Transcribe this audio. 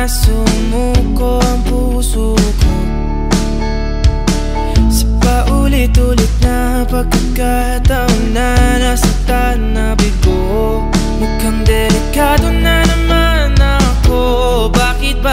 sumuko ang puso ko sa paulit-ulit na pagkakataon na nasaktan na bigo. Mukhang delikado na naman ako. Bakit